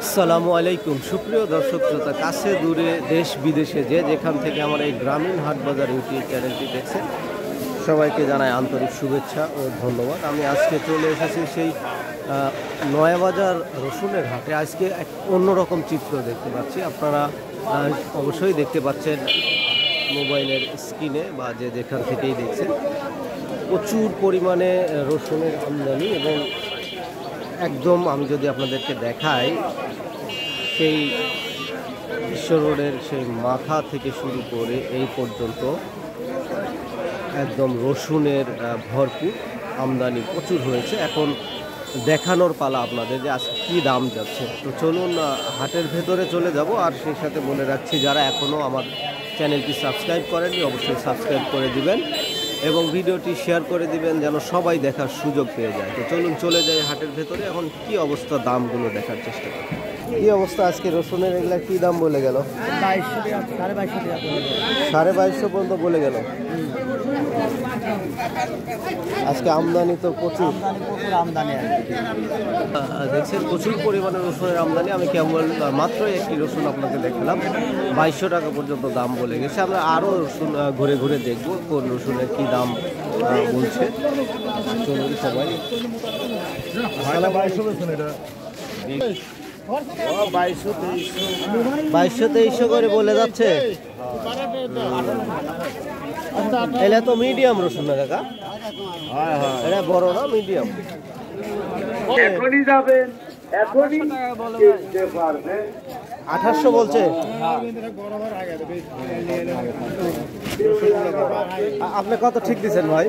আসসালামু আলাইকুম সুপ্রিয় দর্শক শ্রোতা, কাছে দূরে দেশ বিদেশে যে যেখান থেকে আমার এই গ্রামীণ হাট বাজার ইউটিউব চ্যানেলটি দেখছেন সবাইকে জানাই আন্তরিক শুভেচ্ছা ও ধন্যবাদ। আমি আজকে চলে এসেছি সেই নয়াবাজার রসুনের হাটে। আজকে এক অন্যরকম চিত্র দেখতে পাচ্ছি, আপনারা অবশ্যই দেখতে পাচ্ছেন মোবাইলের স্ক্রিনে বা যে যেখান থেকেই দেখছেন। প্রচুর পরিমাণে রসুনের আমদানি এবং একদম আমি যদি আপনাদেরকে দেখাই সেই বিশ্ব রোডের সেই মাথা থেকে শুরু করে এই পর্যন্ত একদম রসুনের ভরপুর আমদানি প্রচুর হয়েছে। এখন দেখানোর পালা আপনাদের যে আজকে কী দাম যাচ্ছে। তো চলুন হাটের ভেতরে চলে যাব। আর সেই সাথে বলে রাখছি, যারা এখনও আমার চ্যানেলটি সাবস্ক্রাইব করেননি অবশ্যই সাবস্ক্রাইব করে দিবেন এবং ভিডিওটি শেয়ার করে দিবেন যেন সবাই দেখার সুযোগ পেয়ে যায়। তো চলুন চলে যাই হাটের ভেতরে। এখন কি অবস্থা দামগুলো দেখার চেষ্টা করি। কি অবস্থা আজকে রসুনের এগুলা কি দাম বলে গেল? 2250 পর্যন্ত বলে গেল। আজকে আমদানি তো প্রচুর আমদানি দেখছেন, প্রচুর পরিমাণে রসুনের আমদানি। আমি কেবল মাত্র একটি রসুন আপনাকে দেখালাম, 2200 টাকা পর্যন্ত দাম বলে গেছে। আমরা আরও রসুন ঘুরে ঘুরে দেখব কোন রসুনের কি দাম বলছে। চলুন সবাই। 2200-2300 করে বলে যাচ্ছে। এটা তো মিডিয়াম রসুন না কাকা? এটা বড় না মিডিয়াম? এখনই যাবেন, এখনই কিনতে পারবেন। 2800 বলছে। আপনি কত ঠিক দিচ্ছেন ভাই?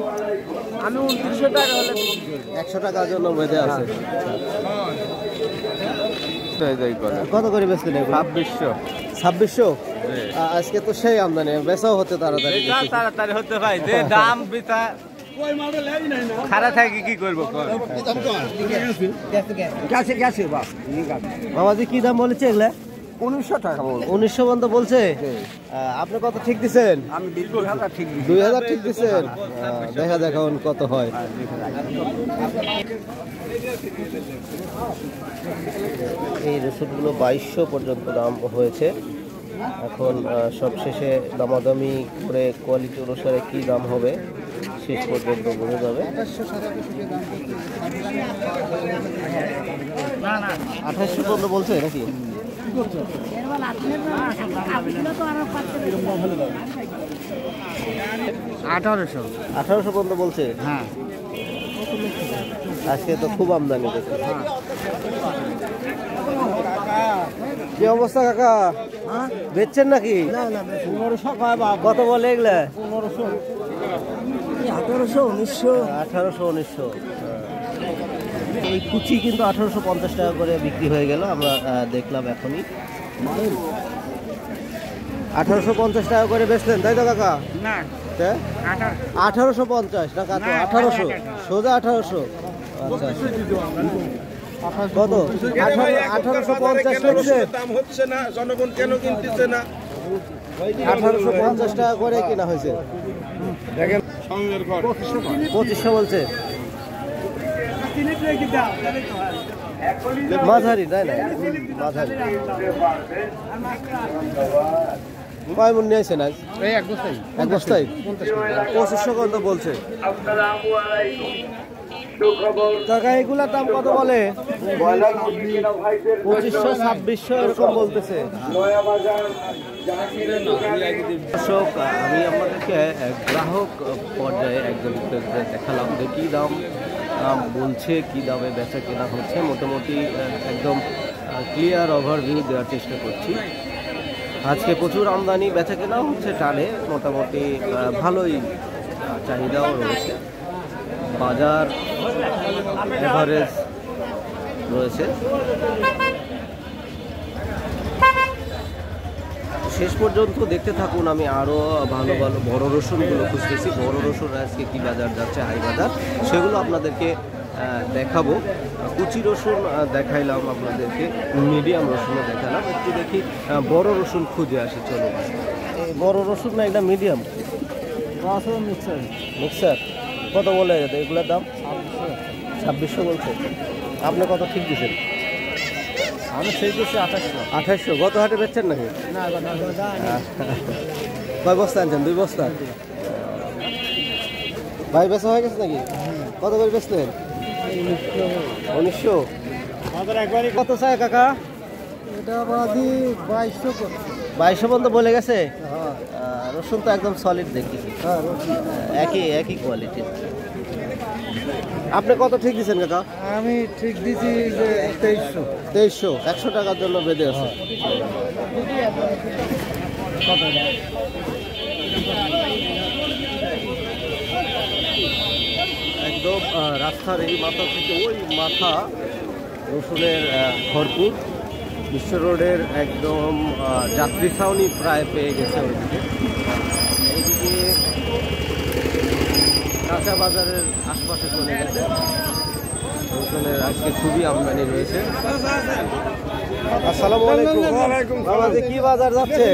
আমি 2900 টাকা হলে 100 টাকার জন্য বেঁধে আছে। কত করে বেচলেন? 2600। আজকে তো সেই আমদানি, বেচাও হতে তাড়াতাড়ি হতে ভাই যে দাম বিতা খারাপ থাকে কি করবো। বাবাজি কি দাম বলেছে এগুলা? 1900 টাকা বল। 1900 পর্যন্ত বলছে। আপনি কত ঠিক দিচ্ছেন? আমি 2000 ঠিক 2000 ঠিক দিচ্ছেন। দেখা যাক এখন কত হয়। এই রসুনগুলো 2200 পর্যন্ত দাম হয়েছে। এখন সবশেষে দামাদামি করে কোয়ালিটি অনুসারে কি দাম হবে শেষ পর্যন্ত বোঝা যাবে। 2800 পর্যন্ত বলছে নাকি? 1800 পর্যন্ত বলছে। হ্যাঁ, আজকে তো খুব আমদানি দেখছি। কি অবস্থা কাকা? বেচছেন নাকি? কত বলে এগুলা? 1800-1900। এই কুচি কিন্তু 1850 টাকা করে বিক্রি হয়ে গেল। আমরা দেখলাম এখনই 1850 টাকা করে বেচলেন, তাই তো কাকা? না 1850 টাকা তো 1800 সোজা 1800। আচ্ছা কত? 1850 দাম হচ্ছে না, জনগণ কেন কিনতেছে না? 1850 টাকা করে কেনা হয়েছে। দেখেন 2500 বলছে। মাঝারি তাই না? মাঝারি কয় মন নিয়েছেন আজ? এক বস্তায় 2500 কত বলছে কাকা। এগুলার দাম কত বলে? 2500-2600 এরকম বলতেছে। দর্শক, আমি আপনাদেরকে গ্রাহক পর্যায়ে একজন দেখালাম যে কী দাম বলছে, কী দামে বেচা কেনা হচ্ছে। মোটামুটি একদম ক্লিয়ার ওভারভিউ দেওয়ার চেষ্টা করছি। আজকে প্রচুর আমদানি, বেচা কেনাও হচ্ছে টানে, মোটামুটি ভালোই চাহিদাও রয়েছে। বাজার এভারেজ রয়েছে। শেষ পর্যন্ত দেখতে থাকুন। আমি আরও ভালো ভালো বড় রসুনগুলো খুঁজতেছি। বড় রসুন আজকে কী বাজার যাচ্ছে, হাই বাজার, সেগুলো আপনাদেরকে দেখাবো। কুচি রসুন দেখাইলাম আপনাদেরকে, মিডিয়াম রসুনও দেখালাম। একটু দেখি বড় রসুন খুঁজে আসি। চলো, এই বড় রসুন না এটা মিডিয়াম মিক্সার কত বলে এগুলোর দাম? 2600 বলছে। আপনি কত ঠিক দিচ্ছেন? আমি সেই করছি 2800। 2800 গত হাটে বেচছেন নাকি? না কয় বস্তা আনছেন? 2 বস্তা। ভাই বেচা হয়ে গেছে নাকি? কত করে বেচলেন? 1900। কত চায় কাকা? এটা বাদি 2200। 2200 পর্যন্ত বলে গেছে। রসুন তো একদম সলিড দেখি, একই কোয়ালিটি। আপনি কত ঠিক দিচ্ছেন কাকা? আমি ঠিক দিছি যে 2300। 2300। 100 টাকার জন্য বেঁধে আছে। একদম রাস্তার এই মাথা থেকে ওই মাথা রসুনের ভরপুর। বিশ্ব রোডের একদম যাত্রী ছাউনি প্রায় পেয়ে গেছে ওইদিকে। এইদিকে কাঁচা বাজারের আশপাশে চলে গেছে। রসুনের আজকে খুবই আমদানি রয়েছে। আসসালামু আলাইকুম। ওয়ালাইকুম সালাম। বাবাজি, কি বাজার যাচ্ছে?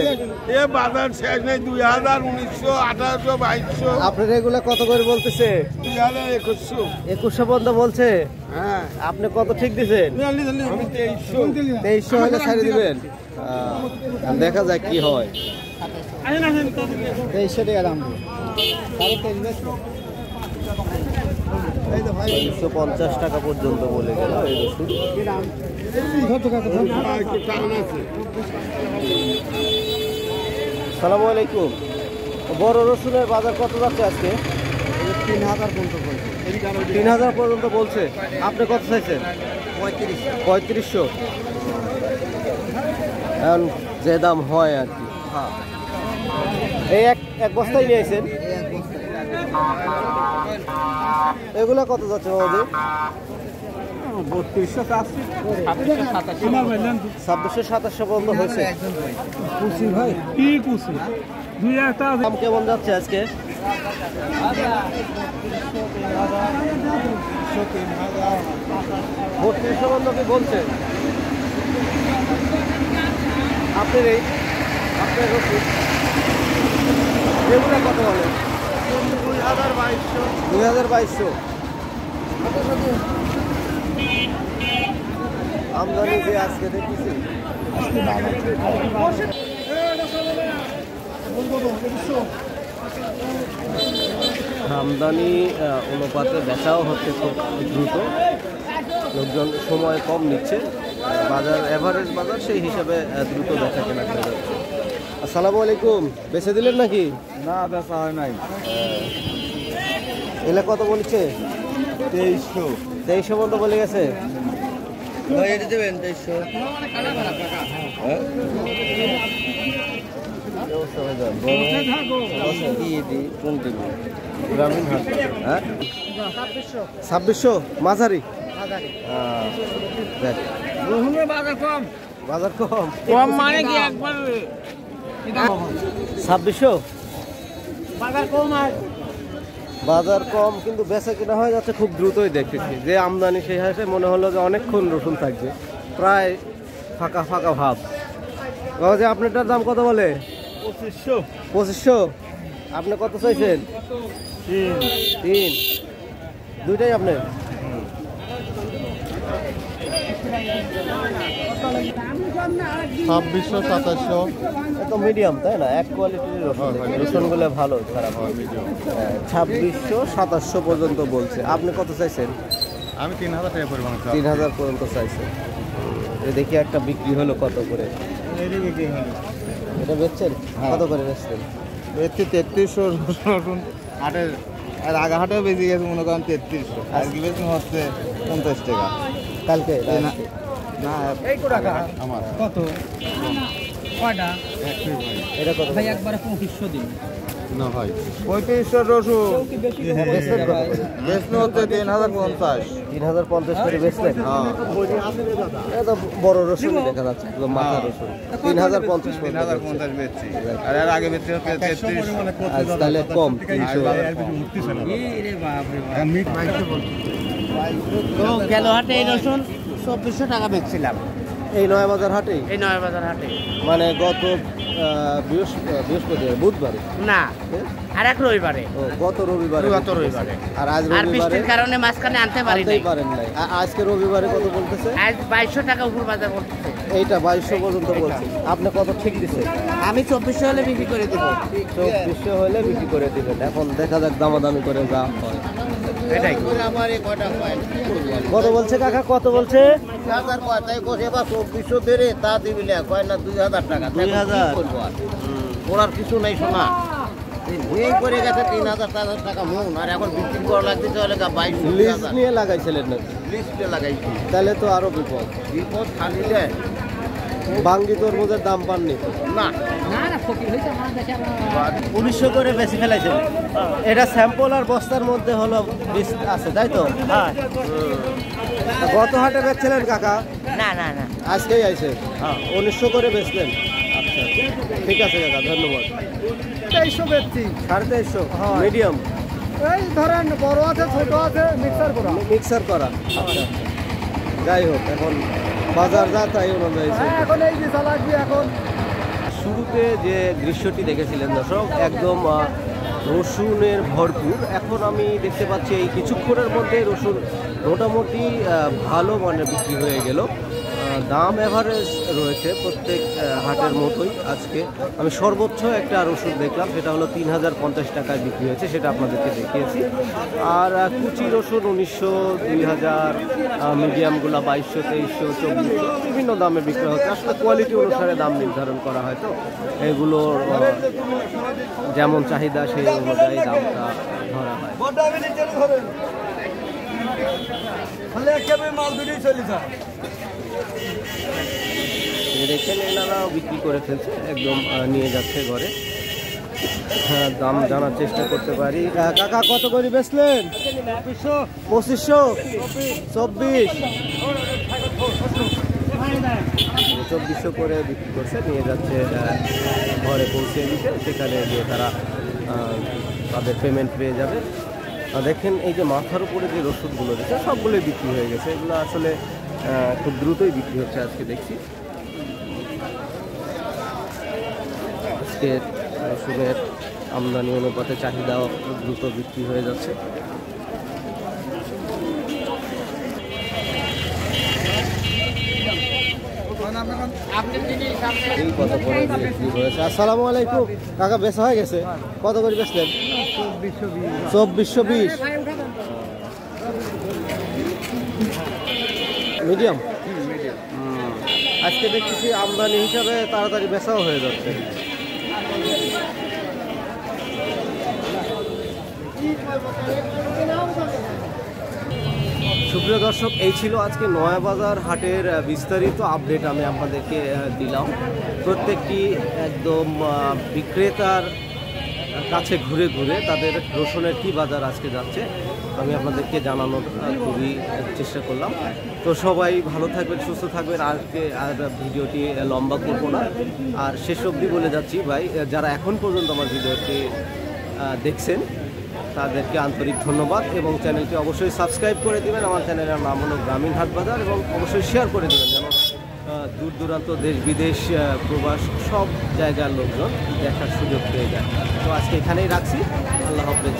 এ বাজার শেষ নেই, 2000, 1900, 1800, 2200, আপনার এগুলা কত করে বলতেছে? 2000, 2100। 2100 পর্যন্ত বলছে। হ্যাঁ, আপনি কত ঠিক দিছেন? আমি 2300। 2300 হলে ছাড়ে দিবেন। দেখা যাক কি হয়। 2300 টাকা দাম। 350 টাকা পর্যন্ত বলে গেল এই রসুন। সালামু আলাইকুম। বড় রসুনের বাজার কত যাচ্ছে আজকে? 3000 পর্যন্ত বলছে। 3000 পর্যন্ত বলছে। আপনি কত চাইছেন? 3500। এখন যে দাম হয় আর কি। এই এক বস্তায় নিয়েছেন। এগুলা কত যাচ্ছে বাবাজি? 3200 চাচ্ছি। 2600-2700 পর্যন্ত হয়েছে। কুচি ভাই কি কুচি? দুই একটা দাম কেমন যাচ্ছে আজকে? 3200 পর্যন্ত কি বলছে? আপনার রসুন এগুলা কত বলে? 2200। আমদানি যে আজকে দেখতেছি আমদানি অনুপাতে বেচাও হচ্ছে খুব দ্রুত। লোকজন সময় কম নিচ্ছে। বাজার এভারেজ বাজার সেই হিসাবে দ্রুত বেচা কেনা করে যাচ্ছে। আসসালামু আলাইকুম। বেচে দিলেন নাকি? না বেচা হয় নাই। এলা কত বলছে? 2300 পর্যন্ত বলে গেছে। দেবেন 2300। গ্রামীণ হাট। হ্যাঁ, 2600 মাঝারি। দেখ, বাজার কম মানে কি একবার 2600 বাজার কম আর বাজার কম, কিন্তু বেচা কিনা হয়ে যাচ্ছে খুব দ্রুতই দেখতেছি। যে আমদানি সেই হাসে মনে হলো যে অনেকক্ষণ রসুন থাকবে, প্রায় ফাঁকা ফাঁকা ভাব। বাবা যে আপনারটার দাম কত বলে? 2500। আপনি কত চাইছেন? 3। দুইটাই আপনার? 2600-2700। এত মিডিয়াম তাই না? এক কোয়ালিটির রসুন। রসুনগুলো ভালো, খারাপ হয়। 2600-2700 পর্যন্ত বলছে। আপনি কত চাইছেন? আমি 3000 টাকা পরিমাণ 3000 পর্যন্ত চাইছেন। দেখি একটা বিক্রি হলো কত করে। এটা বেচছেন কত করে বেচছেন? 3300 রসুন হাটের, আর আগা হাটেও বেশি গেছে মনে করেন 3300। আর কি বেশি হচ্ছে 50 টাকা। কালকে না আমার কত কয়টা এটা কত? ভাই একবারে 2500 দিন না ভাই 3500 রসুন বেচলেন কত করে? বেশি হচ্ছে 3050। 3050 করে বেচলেন? এটা বড় রসুন দেখা যাচ্ছে, একদম মাথা রসুন। 3050 3050 বেচছি, আর এর আগে বেচছি হচ্ছে 33। আজ তাহলে কম 300। গেল হাটে এই রসুন 2400 টাকা বেচছিলাম। এই নয়াবাজার হাটে? এই নয়াবাজার হাটে। মানে গত বৃহস্পতিবার, বুধবারে না, হ্যাঁ? আর এক রবিবারে। গত রবিবারে। গত রবিবারে। আর আজ আর রবিবারে বৃষ্টির কারণে মাঝখানে আনতে পারি নাই। পারেন নাই। আজকে রবিবারে কত বলতেছে? আজ 2200 টাকা উপর বাজার বলতেছে। এইটা 2200 পর্যন্ত বলছে। আপনি কত ঠিক দিচ্ছেন? আমি 2400 হলে বিক্রি করে দেব। 2400 হলে বিক্রি করে দিবেন। এখন দেখা যাক দামাদামি করে যা হয়। এটাই। কত বলছে কাকা, কত বলছে? 2400 দেরে তা দিবি না, কয় না 2000 টাকা। 2000 ওরার কিছু নাই শোনা, এই করে গেছে 3000 টাকা মন, আর এখন বিক্রি করা লাগতেছে হলে 2200 লিজ নিয়ে লাগাইছিলেন নাকি? লিস্টে লাগাইছি। তাহলে তো আরো বিপদ। বিপদ খালি দেয় বাঙ্গি তরমুজের দাম পাননি না। 1900 করে বেশি ফেলাইছেন। এটা স্যাম্পল আর বস্তার মধ্যে হলো বীজ আছে, তাই তো? গত হাটে বেচছিলেন কাকা? না না না, আজকেই আইছে। 1900 করে বেচলেন। আচ্ছা, ঠিক আছে কাকা, ধন্যবাদ। 2300 বেচছি। 2350 মিডিয়াম? এই ধরেন বড় আছে, ছোট আছে, মিক্সার করা। মিক্সার করা। আচ্ছা, যাই হোক, এখন বাজার যা তাই অনুযায়ী এখন এই যে লাগবে। এখন শুরুতে যে দৃশ্যটি দেখেছিলেন দর্শক, একদম রসুনের ভরপুর। এখন আমি দেখতে পাচ্ছি এই কিছুক্ষণের মধ্যে রসুন মোটামুটি ভালো মানের বিক্রি হয়ে গেল। দাম এভারেজ রয়েছে প্রত্যেক হাটের মতোই। আজকে আমি সর্বোচ্চ একটা রসুন দেখলাম, সেটা হলো 3050 টাকায় বিক্রি হয়েছে, সেটা আপনাদেরকে দেখিয়েছি। আর কুচি রসুন 1900, 2000, মিডিয়ামগুলো 2200, 2300, 2400 বিভিন্ন দামে বিক্রি হচ্ছে। আসলে কোয়ালিটি অনুসারে দাম নির্ধারণ করা হয়, তো এগুলোর যেমন চাহিদা সেই অনুযায়ী দামটা ধরা হয়। দেখছেন এনারাও বিক্রি করে ফেলছে, একদম নিয়ে যাচ্ছে ঘরে। হ্যাঁ, দাম জানার চেষ্টা করতে পারি। কাকা কত করে বেচলেন? 2500, 2400 করে বিক্রি করছে, নিয়ে যাচ্ছে ঘরে পৌঁছে দিতে। সেখানে গিয়ে তারা তাদের পেমেন্ট পেয়ে যাবে। দেখেন এই যে মাথার উপরে যে রসুনগুলো রয়েছে সবগুলোই বিক্রি হয়ে গেছে। এগুলো আসলে খুব দ্রুতই বিক্রি হচ্ছে আজকে দেখছি। আজকে রসুনের আমদানি অনুপাতে চাহিদাও দ্রুত বিক্রি হয়ে যাচ্ছে। এই কত করে বিক্রি হয়েছে? আসসালামু আলাইকুম কাকা, বেচা হয়ে গেছে? কত করে বেচলেন? 2420 মিডিয়াম। আজকে দেখতেছি আমদানি হিসাবে তাড়াতাড়ি বেচাও হয়ে যাচ্ছে। সুপ্রিয় দর্শক, এই ছিল আজকে নয়াবাজার হাটের বিস্তারিত আপডেট আমি আপনাদেরকে দিলাম। প্রত্যেকটি একদম বিক্রেতার কাছে ঘুরে ঘুরে তাদের রসুনের কী বাজার আজকে যাচ্ছে আমি আপনাদেরকে জানানোর খুবই চেষ্টা করলাম। তো সবাই ভালো থাকবেন, সুস্থ থাকবেন। আজকে আর ভিডিওটি লম্বা করবো না, আর শেষ অবধি বলে যাচ্ছি ভাই, যারা এখন পর্যন্ত আমার ভিডিওটি দেখছেন তাদেরকে আন্তরিক ধন্যবাদ, এবং চ্যানেলটি অবশ্যই সাবস্ক্রাইব করে দেবেন। আমার চ্যানেলের নাম হলো গ্রামীণ হাট বাজার, এবং অবশ্যই শেয়ার করে দেবেন যেন দূর দূরান্ত দেশ বিদেশ প্রবাস সব জায়গার লোকজন দেখার সুযোগ পেয়ে যায়। তো আজকে এখানেই রাখছি। আল্লাহ হাফেজ।